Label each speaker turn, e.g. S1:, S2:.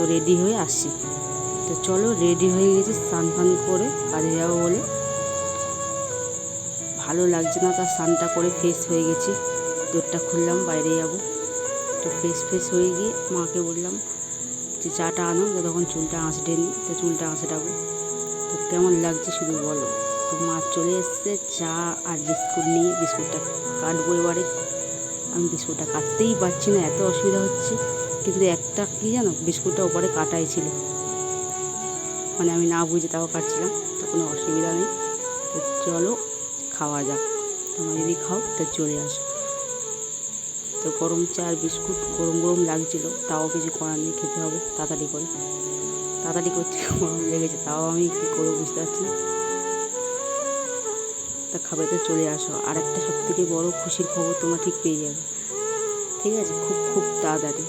S1: তো রেডি হয়ে আসছি। তো চলো, রেডি হয়ে গেছি স্নান ফান করে কাজে যাবো বলে। ভালো লাগছে না, তার স্নানটা করে ফ্রেশ হয়ে গেছি। দরটা খুললাম, বাইরে যাব। তো ফ্রেশ হয়ে গিয়ে মাকে বললাম যে চাটা আনো, তখন চুলটা আঁচড়ে নিই। তো চুলটা আঁচড়াবো। তো কেমন লাগছে শুধু বলো। তো মা চলে এসছে চা আর বিস্কুট নিয়ে। বিস্কুটটা কাটবো এবারে। আমি বিস্কুটটা কাটতেই পারছি না, এত অসুবিধা হচ্ছে। কিন্তু একটা কি জানো, বিস্কুটটা ওপরে কাটাই ছিল, মানে আমি না বুঝে তাও কাটছিলাম। তো কোনো অসুবিধা নেই। তো চলো খাওয়া যাক। তোমরা যদি খাও তো চলে আসো। তো গরম চা আর বিস্কুট গরম গরম লাগছিল, তাও কিছু করার নেই, খেতে হবে তাড়াতাড়ি করে। তাড়াতাড়ি করতে গরম লেগেছে, তাও আমি কী করবো বুঝতে পারছি না। তা খাবে তো চলে আসো। আর একটা সবথেকে বড় খুশির খবর তোমরা ঠিক পেয়ে যাবে, ঠিক আছে? খুব খুব তাড়াতাড়ি।